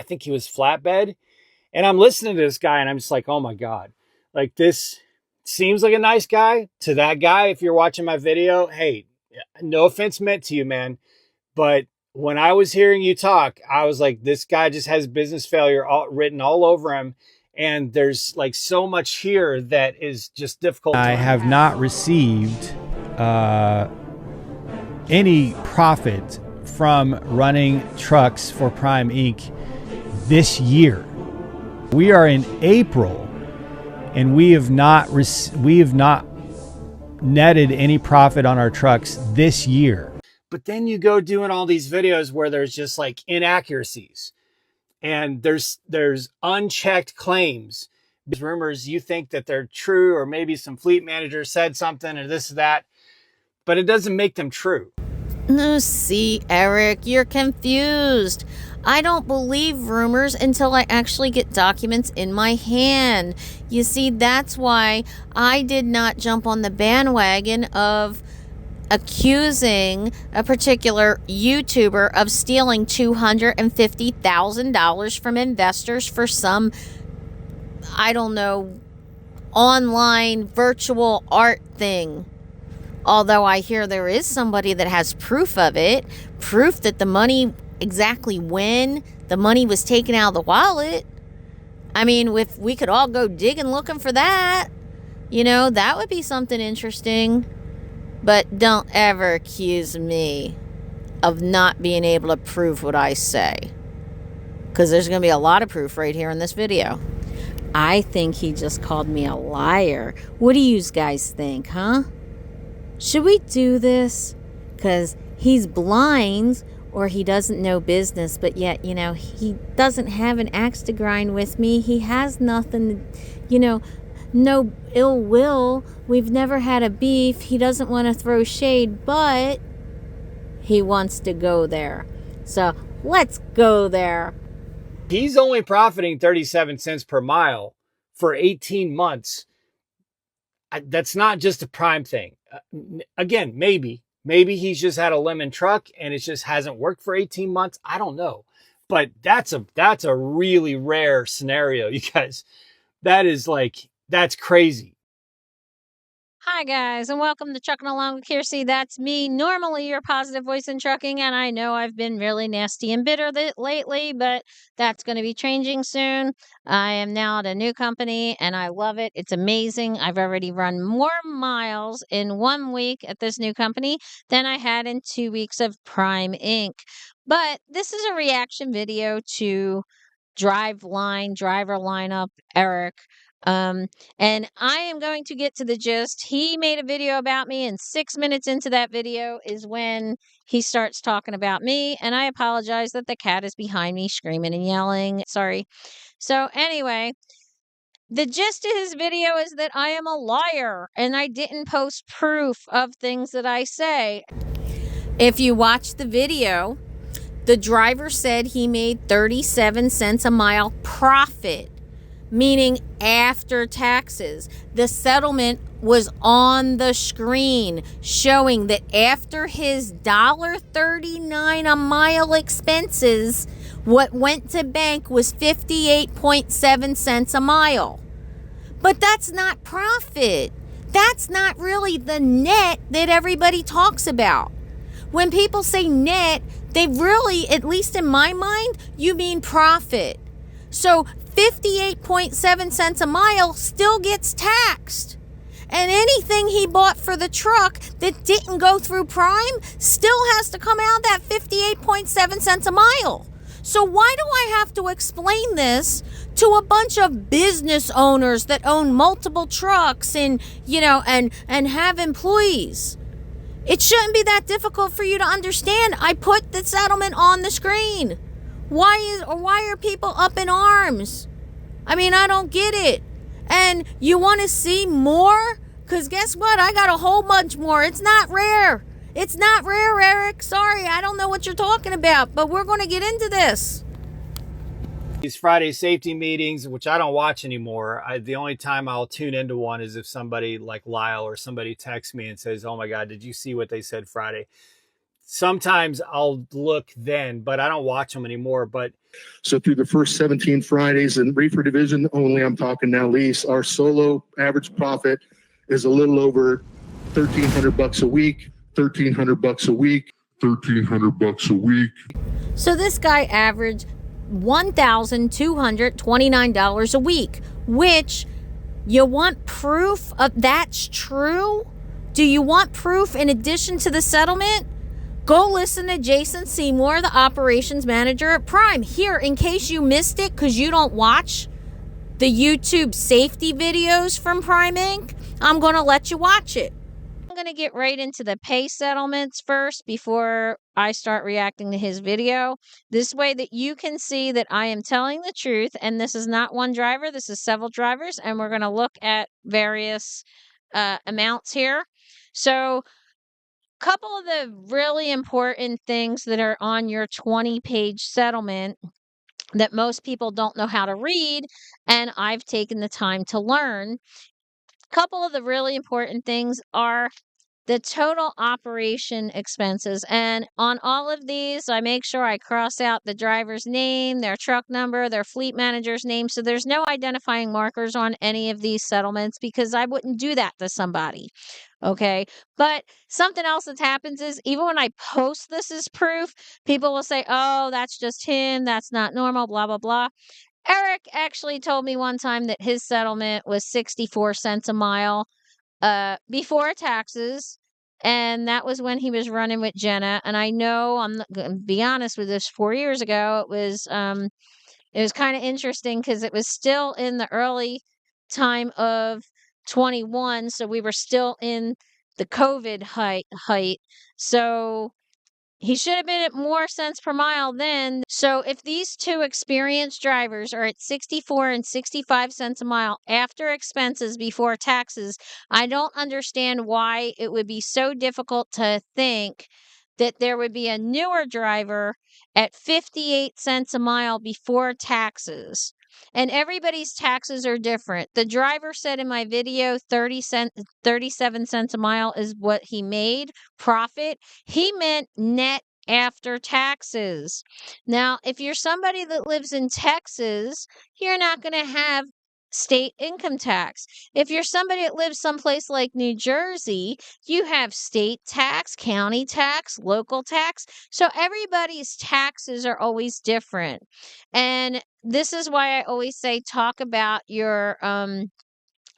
think he was flatbed. And I'm listening to this guy and I'm just like, oh my God, like this seems like a nice guy to that guy. If you're watching my video, hey, no offense meant to you, man. But when I was hearing you talk, I was like, this guy just has business failure written all over him. And there's like so much here that is just difficult. I have not received any profit from running trucks for Prime Inc. this year. We are in April, and we have not netted any profit on our trucks this year. But then you go doing all these videos where there's just like inaccuracies and there's unchecked claims. These rumors, you think that they're true, or maybe some fleet manager said something or this or that, but it doesn't make them true. No, see, Eric, you're confused. I don't believe rumors until I actually get documents in my hand. You see, that's why I did not jump on the bandwagon of accusing a particular YouTuber of stealing $250,000 from investors for some, I don't know, online virtual art thing. Although I hear there is somebody that has proof of it, proof that the money, exactly when the money was taken out of the wallet. I mean, if we could all go digging looking for that, that would be something interesting. But don't ever accuse me of not being able to prove what I say, because there's going to be a lot of proof right here in this video. I think he just called me a liar. What do you guys think, huh? Should we do this? Because he's blind or he doesn't know business, but yet, he doesn't have an axe to grind with me. He has nothing, no ill will. We've never had a beef. He doesn't want to throw shade, but he wants to go there. So let's go there. He's only profiting 37 cents per mile for 18 months. That's not just a Prime thing. Again, maybe he's just had a lemon truck and it just hasn't worked for 18 months. I don't know. But that's a really rare scenario, you guys. That's crazy. Hi, guys, and welcome to Trucking Along with Kearsey. That's me, normally your positive voice in trucking, and I know I've been really nasty and bitter lately, but that's going to be changing soon. I am now at a new company, and I love it. It's amazing. I've already run more miles in 1 week at this new company than I had in 2 weeks of Prime Inc. But this is a reaction video to driver lineup, Eric. And I am going to get to the gist. He made a video about me, and 6 minutes into that video is when he starts talking about me, and I apologize that the cat is behind me screaming and yelling. Sorry. So anyway, the gist of his video is that I am a liar and I didn't post proof of things that I say. If you watch the video, the driver said he made 37 cents a mile profit, meaning after taxes. The settlement was on the screen showing that after his $1.39 a mile expenses, what went to bank was 58.7 cents a mile. But that's not profit. That's not really the net that everybody talks about. When people say net, they really, at least in my mind, you mean profit. So 58.7 cents a mile still gets taxed. And anything he bought for the truck that didn't go through Prime still has to come out that 58.7 cents a mile. So why do I have to explain this to a bunch of business owners that own multiple trucks and, and have employees? It shouldn't be that difficult for you to understand. I put the settlement on the screen. Why are people up in arms? I mean, I don't get it. And you want to see more? Because guess what? I got a whole bunch more. It's not rare. It's not rare, Eric. Sorry, I don't know what you're talking about, but we're going to get into this. These Friday safety meetings, which I don't watch anymore. The only time I'll tune into one is if somebody like Lyle or somebody texts me and says, oh my God, did you see what they said Friday? sometimes I'll look then, but I don't watch them anymore. But so through the first 17 Fridays in reefer division only, I'm talking now lease, our solo average profit is a little over $1,300 a week, $1,300 a week, $1,300 a week. So this guy averaged $1,229 a week, which you want proof of that's true? Do you want proof in addition to the settlement? Go listen to Jason Seymour, the operations manager at Prime. Here, in case you missed it because you don't watch the YouTube safety videos from Prime Inc., I'm going to let you watch it. I'm going to get right into the pay settlements first before I start reacting to his video. This way that you can see that I am telling the truth, and this is not one driver, this is several drivers, and we're going to look at various amounts here. So, couple of the really important things that are on your 20-page settlement that most people don't know how to read, and I've taken the time to learn. Couple of the really important things are the total operation expenses. And on all of these, I make sure I cross out the driver's name, their truck number, their fleet manager's name. So there's no identifying markers on any of these settlements because I wouldn't do that to somebody. Okay. But something else that happens is even when I post this as proof, people will say, oh, that's just him. That's not normal, blah, blah, blah. Eric actually told me one time that his settlement was 64 cents a mile before taxes. And that was when he was running with Jenna. And I know, I'm not going to be honest with this, 4 years ago, it was kind of interesting because it was still in the early time of 21. So we were still in the COVID height. So he should have been at more cents per mile then. So if these two experienced drivers are at 64 and 65 cents a mile after expenses before taxes, I don't understand why it would be so difficult to think that there would be a newer driver at 58 cents a mile before taxes. And everybody's taxes are different. The driver said in my video 37 cents a mile is what he made profit. He meant net after taxes. Now, if you're somebody that lives in Texas, you're not going to have state income tax. If you're somebody that lives someplace like New Jersey, you have state tax, county tax, local tax. So everybody's taxes are always different. And this is why I always say talk about your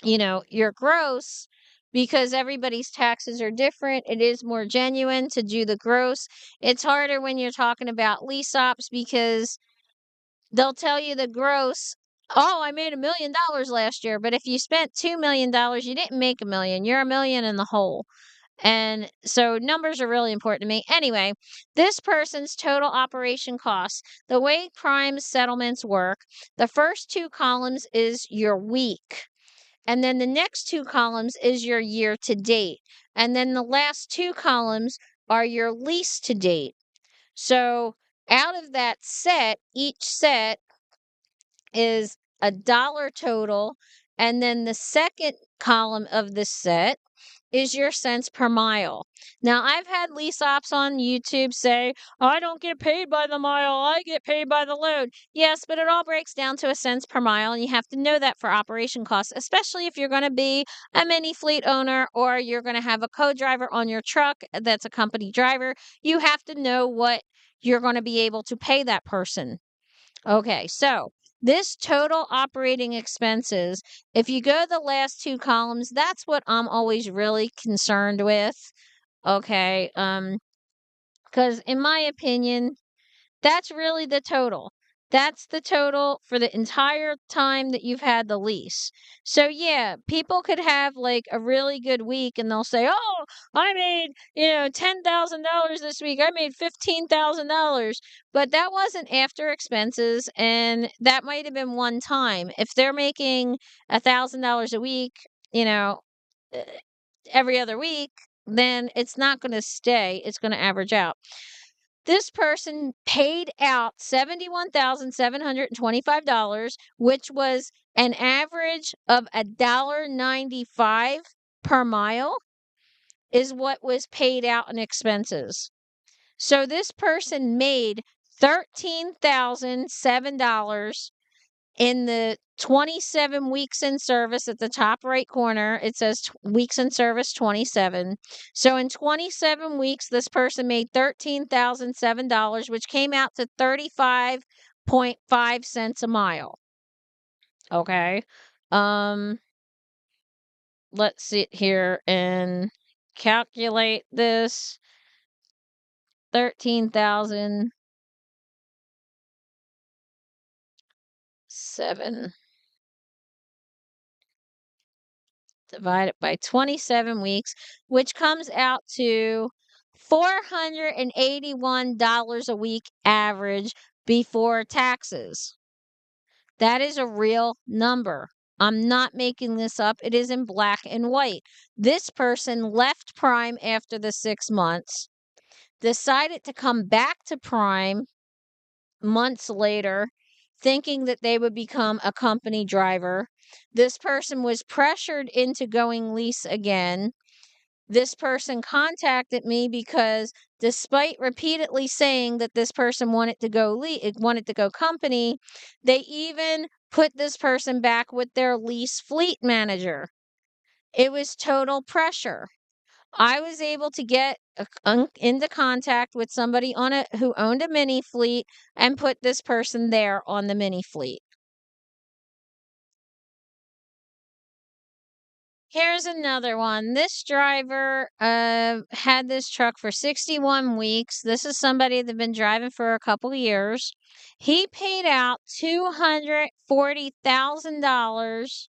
your gross, because everybody's taxes are different. It is more genuine to do the gross. It's harder when you're talking about lease ops because they'll tell you the gross. Oh, I made $1 million last year. But if you spent $2 million, you didn't make $1 million. You're $1 million in the hole. And so numbers are really important to me. Anyway, this person's total operation costs, the way Prime settlements work, the first two columns is your week. And then the next two columns is your year to date. And then the last two columns are your lease to date. So out of that set, each set is $1 total. And then the second column of the set is your cents per mile. Now, I've had lease ops on YouTube say, I don't get paid by the mile, I get paid by the load. Yes, but it all breaks down to a cents per mile, and you have to know that for operation costs, especially if you're going to be a mini fleet owner or you're going to have a co-driver on your truck that's a company driver. You have to know what you're going to be able to pay that person. Okay, so this total operating expenses, if you go to the last two columns, that's what I'm always really concerned with. Okay, because in my opinion, that's really the total. That's the total for the entire time that you've had the lease. So yeah, people could have like a really good week and they'll say, "Oh, I made, $10,000 this week. I made $15,000." But that wasn't after expenses and that might have been one time. If they're making $1,000 a week, uh, every other week, then it's not going to stay. It's going to average out. This person paid out $71,725, which was an average of $1.95 per mile, is what was paid out in expenses. So this person made $13,007 in the 27 weeks in service. At the top right corner, it says weeks in service 27. So in 27 weeks, this person made $13,007, which came out to 35.5 cents a mile. Okay. Let's sit here and calculate this. 13,007 divided by 27 weeks, which comes out to $481 a week average before taxes. That is a real number. I'm not making this up. It is in black and white. This person left Prime after the 6 months, decided to come back to Prime months later, thinking that they would become a company driver. This person was pressured into going lease again. This person contacted me because despite repeatedly saying that this person wanted to go company, they even put this person back with their lease fleet manager. It was total pressure. I was able to get into contact with somebody who owned a mini fleet and put this person there on the mini fleet. Here's another one. This driver had this truck for 61 weeks. This is somebody that's been driving for a couple of years. He paid out $240,000.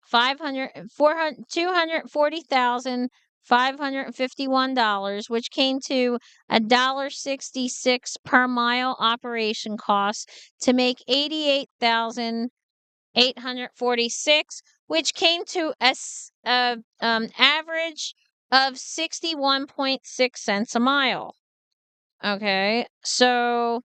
$240,551, which came to $1.66 per mile operation cost to make $88,846, which came to a average of 61.6 cents a mile. Okay, so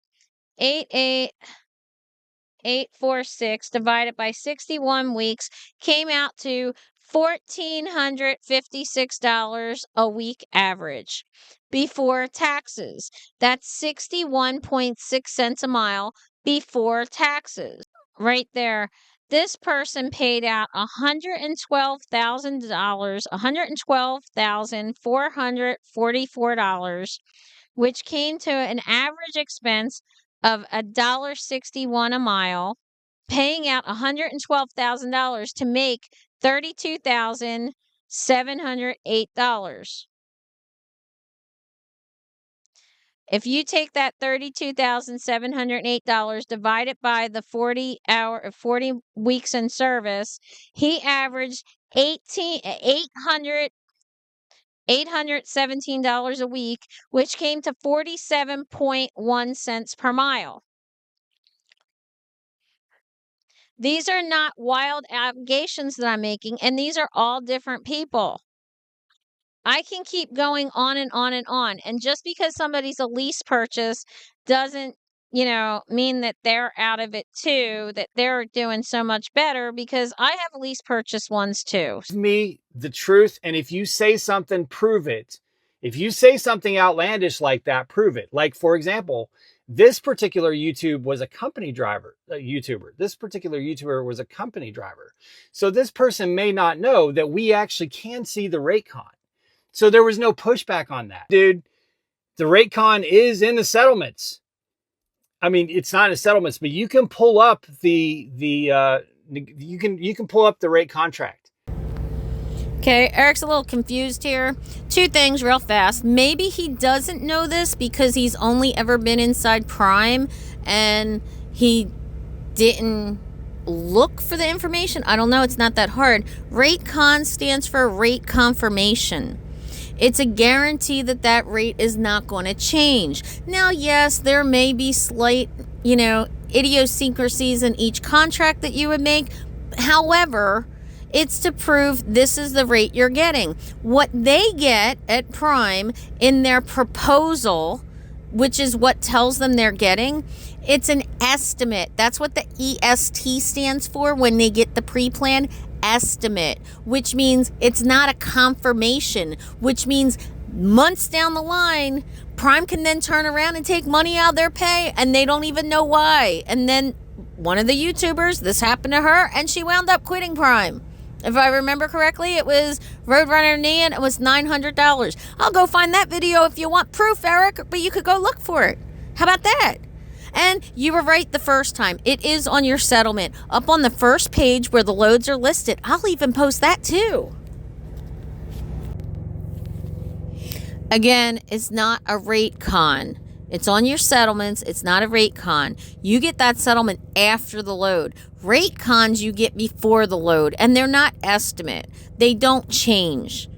846 divided by 61 weeks came out to $1,456 a week average before taxes. That's 61.6 cents a mile before taxes. Right there. This person paid out $112,000, $112,444, which came to an average expense of $1.61 a mile, paying out $112,000 to make $32,708. If you take that $32,708 divided by the 40 weeks in service, he averaged $817 a week, which came to 47.1 cents per mile. These are not wild allegations that I'm making, and these are all different people. I can keep going on and on and on. And just because somebody's a lease purchase doesn't, mean that they're out of it too, that they're doing so much better, because I have lease purchase ones too. Me, the truth. And if you say something, prove it. If you say something outlandish like that, prove it. Like, for example, this particular YouTuber was a company driver. This particular YouTuber was a company driver. So this person may not know that we actually can see the rate con. So there was no pushback on that. Dude, the rate con is in the settlements. I mean, it's not in the settlements, but you can pull up you can pull up the rate contract. Okay, Eric's a little confused here. Two things real fast. Maybe he doesn't know this because he's only ever been inside Prime and he didn't look for the information. I don't know. It's not that hard. Rate con stands for rate confirmation. It's a guarantee that that rate is not going to change. Now, yes, there may be slight, idiosyncrasies in each contract that you would make. However, it's to prove this is the rate you're getting. What they get at Prime in their proposal, which is what tells them they're getting, it's an estimate. That's what the EST stands for when they get the pre-plan estimate, which means it's not a confirmation, which means months down the line, Prime can then turn around and take money out of their pay, and they don't even know why. And then one of the YouTubers, this happened to her, and she wound up quitting Prime. If I remember correctly, it was Roadrunner Nia, and it was $900. I'll go find that video if you want proof, Eric, but you could go look for it. How about that? And you were right the first time. It is on your settlement, up on the first page where the loads are listed. I'll even post that too. Again, it's not a rate con. It's on your settlements. It's not a rate con. You get that settlement after the load. Rate cons you get before the load, and they're not estimate. They don't change.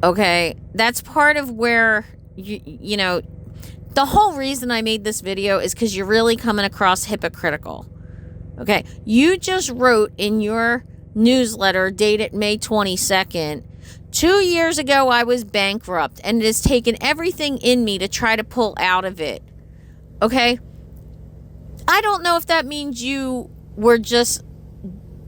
Okay? That's part of where, you know, the whole reason I made this video is because you're really coming across hypocritical. Okay? You just wrote in your newsletter dated May 22nd, 2 years ago, I was bankrupt, and it has taken everything in me to try to pull out of it. Okay? I don't know if that means you were just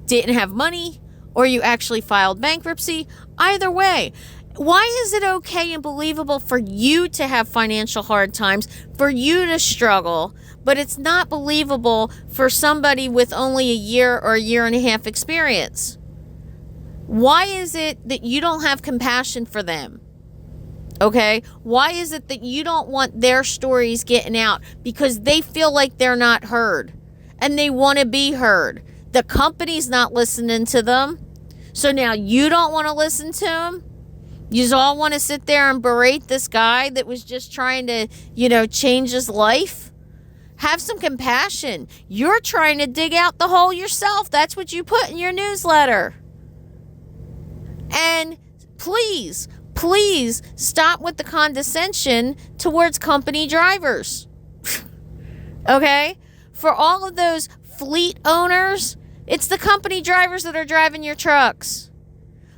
didn't have money or you actually filed bankruptcy. Either way, why is it okay and believable for you to have financial hard times, for you to struggle, but it's not believable for somebody with only a year or a year and a half experience? Why is it that you don't have compassion for them? Okay? Why is it that you don't want their stories getting out? Because they feel like they're not heard. And they want to be heard. The company's not listening to them. So now you don't want to listen to them? You just all want to sit there and berate this guy that was just trying to, change his life? Have some compassion. You're trying to dig out the hole yourself. That's what you put in your newsletter. And please stop with the condescension towards company drivers. Okay? For all of those fleet owners, it's the company drivers that are driving your trucks.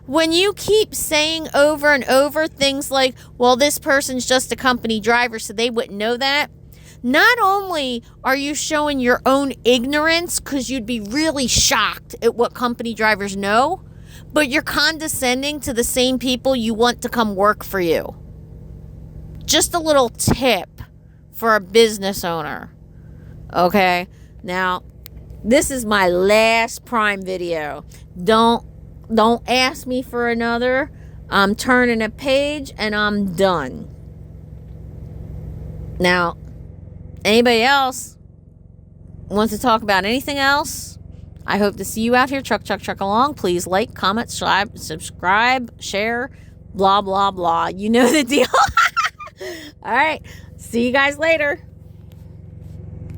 When you keep saying over and over things like, well, this person's just a company driver, so they wouldn't know that. Not only are you showing your own ignorance, because you'd be really shocked at what company drivers know, but you're condescending to the same people you want to come work for you. Just a little tip for a business owner. Okay? Now, this is my last Prime video. Don't ask me for another. I'm turning a page and I'm done. Now, anybody else wants to talk about anything else? I hope to see you out here. Truck along. Please like, comment, subscribe, share, blah, blah, blah. You know the deal. All right. See you guys later.